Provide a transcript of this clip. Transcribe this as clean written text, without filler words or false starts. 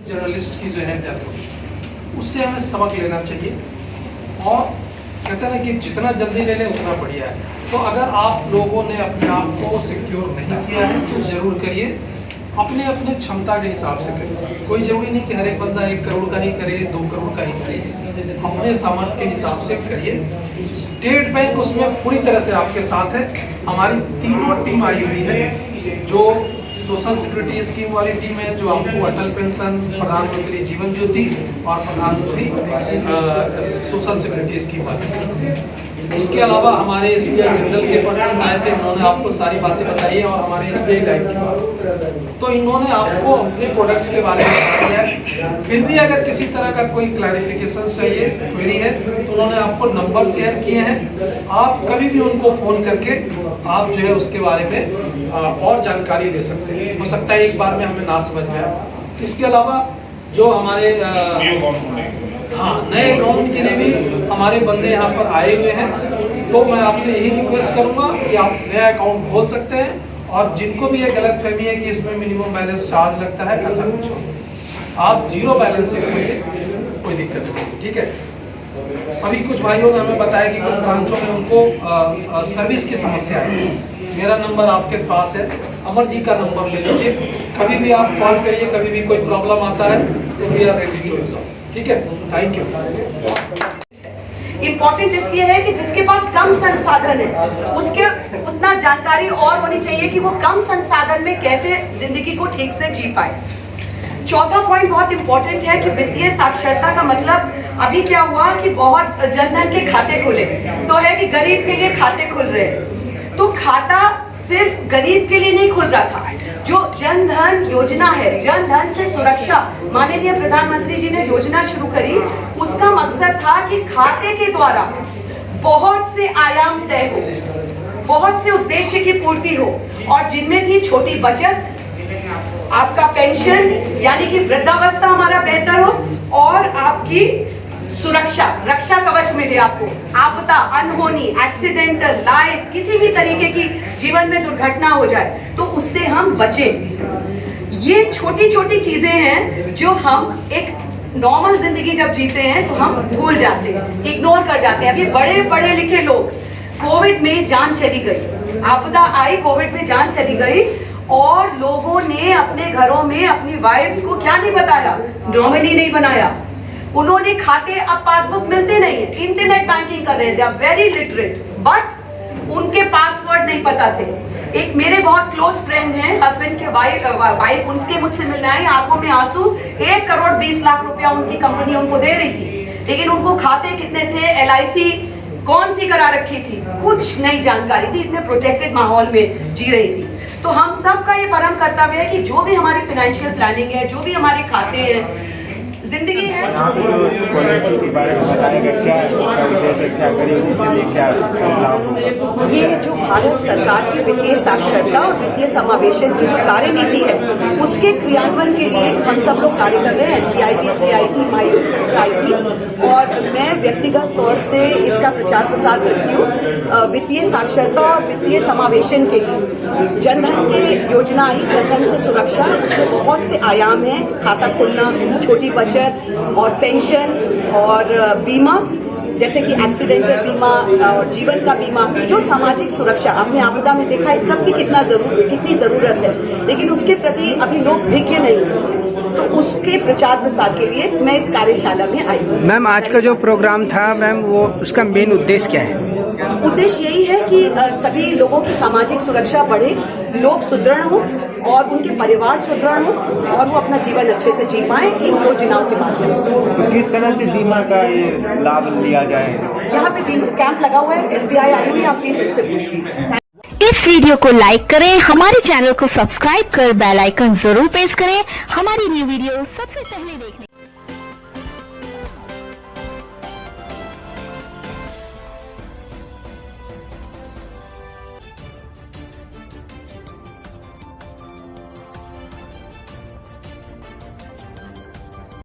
Journalist की जो है डेथ हुई, उससे हमें सबक लेना चाहिए और कहते हैं ना कि जितना जल्दी ले लें उतना बढ़िया है। तो अगर आप लोगों ने अपने आप को सिक्योर नहीं किया है तो ज़रूर करिए, अपने अपने क्षमता के हिसाब से करिए। कोई ज़रूरी नहीं कि हर एक बंदा 1 करोड़ का ही करे, 2 करोड़ का ही करे, अपने सामर्थ्य के हिसाब से करिए। स्टेट बैंक उसमें पूरी तरह से आपके साथ है। हमारी तीनों टीम आई हुई है, जो सोशल सिक्योरिटी स्कीम वाली टीम है, जो आपको अटल पेंशन, प्रधानमंत्री जीवन ज्योति और प्रधानमंत्री सोशल सिक्योरिटी स्कीम वाली। इसके अलावा हमारे SBI जनरल के पर्सन आए थे, उन्होंने आपको सारी बातें बताई है और हमारे SBI लाइफ की बात, तो इन्होंने आपको अपने प्रोडक्ट्स के बारे में बताया है। फिर भी अगर किसी तरह का कोई क्लैरिफिकेशन चाहिए, क्वेरी है, तो उन्होंने आपको नंबर शेयर किए हैं। आप कभी भी उनको फ़ोन करके आप जो है उसके बारे में और जानकारी ले सकते हैं। हो सकता है एक बार में हमें ना समझ में आए। इसके अलावा जो हमारे नए अकाउंट के लिए भी हमारे बंदे यहाँ पर आए हुए हैं, तो मैं आपसे यही रिक्वेस्ट करूँगा कि आप नया अकाउंट खोल सकते हैं। और जिनको भी ये गलतफहमी है कि इसमें मिनिमम बैलेंस चार्ज लगता है, ऐसा कुछ नहीं, आप 0 बैलेंस से खोलिए, कोई दिक्कत नहीं, ठीक है। अभी कुछ भाइयों ने हमें बताया कि कुछ ब्रांचों में उनको सर्विस की समस्या है। मेरा नंबर आपके पास है, अमर जी का नंबर ले लीजिए, कभी भी आप कॉल करिए, कभी भी कोई प्रॉब्लम आता है तो we are ready to resolve, ठीक है। Thank you. इम्पोर्टेंट इसलिए है कि जिसके पास कम संसाधन है उसके उतना जानकारी और होनी चाहिए कि वो कम संसाधन में कैसे जिंदगी को ठीक से जी पाए। चौथा पॉइंट बहुत इंपॉर्टेंट है कि वित्तीय साक्षरता का मतलब अभी क्या हुआ कि बहुत जनधन के खाते खुले, तो है कि गरीब के लिए खाते खुल रहे हैं, तो खाता सिर्फ गरीब के लिए नहीं खुल रहा था। जो जनधन योजना है, जनधन से सुरक्षा, माननीय प्रधानमंत्री जी ने योजना शुरू करी, उसका मकसद था कि खाते के द्वारा बहुत से आयाम तय हो, बहुत से उद्देश्य की पूर्ति हो, और जिनमें थी छोटी बचत, आपका पेंशन यानी कि वृद्धावस्था हमारा बेहतर हो, और आपकी सुरक्षा, रक्षा कवच मिले आपको। आपदा, अनहोनी, एक्सीडेंटल, लाइफ, किसी भी तरीके की जीवन में दुर्घटना हो जाए तो उससे हम बचें। ये छोटी छोटी चीजें हैं जो हम एक नॉर्मल जिंदगी जब जीते हैं तो हम भूल जाते हैं, इग्नोर कर जाते हैं। अभी बड़े पढ़े लिखे लोग, कोविड में जान चली गई, आपदा आई, कोविड में जान चली गई, और लोगों ने अपने घरों में अपनी वाइफ्स को क्या नहीं बताया, नॉमिनी नहीं बनाया। उन्होंने खाते, अब पासबुक मिलते नहीं है, इंटरनेट बैंकिंग कर रहे थे, अब वेरी लिटरेट, बट उनके पासवर्ड नहीं पता थे। एक मेरे बहुत क्लोज फ्रेंड हैं, हस्बैंड के वाइफ उनके मुझसे मिलने आई, आंखों में आंसू, 1 करोड़ 20 लाख रुपया उनकी कंपनी उनको दे रही थी, लेकिन उनको खाते कितने थे, LIC कौन सी करा रखी थी, कुछ नहीं जानकारी थी, इतने प्रोटेक्टेड माहौल में जी रही थी। तो हम सब का ये परम कर्तव्य है कि जो भी हमारी फाइनेंशियल प्लानिंग है, जो भी हमारे खाते हैं, जिंदगी है। पॉलिसी के बारे में बताएगा, क्या है उसका उद्देश्य, क्या करें, उसके लिए क्या लाभ होगा? ये जो भारत सरकार की वित्तीय साक्षरता और वित्तीय समावेशन की जो कार्यनीति है, उसके क्रियान्वयन के लिए हम सब लोग कार्य कर रहे हैं। SBI भी इसलिए आई थी, माई आई थी, और मैं व्यक्तिगत तौर से इसका प्रचार प्रसार करती हूँ। वित्तीय साक्षरता और वित्तीय समावेशन के लिए जनधन की योजना आई, जनधन से सुरक्षा, उसमें बहुत से आयाम हैं, खाता खोलना, छोटी बचत और पेंशन और बीमा, जैसे कि एक्सीडेंटल बीमा और जीवन का बीमा, जो सामाजिक सुरक्षा आपने आपदा में देखा है सबकी कितनी जरूरत है, लेकिन उसके प्रति अभी लोग विज्ञ नहीं हैं। तो उसके प्रचार प्रसार के लिए मैं इस कार्यशाला में आई। मैम, आज का जो प्रोग्राम था मैम, वो उसका मेन उद्देश्य क्या है? उद्देश्य यही है कि सभी लोगों की सामाजिक सुरक्षा बढ़े, लोग सुदृढ़ हों और उनके परिवार सुदृढ़ हों, और वो अपना जीवन अच्छे से जी पाएं इन योजनाओं के माध्यम से। तो किस तरह से बीमा का ये लाभ लिया जाए? यहाँ पे बीमा कैंप लगा हुआ है, SBI आई हुई है, आप प्लीज इनसे पूछिए। इस वीडियो को लाइक करें, हमारे चैनल को सब्सक्राइब कर बेल आइकन जरूर प्रेस करें हमारी न्यू वीडियो सबसे पहले देखने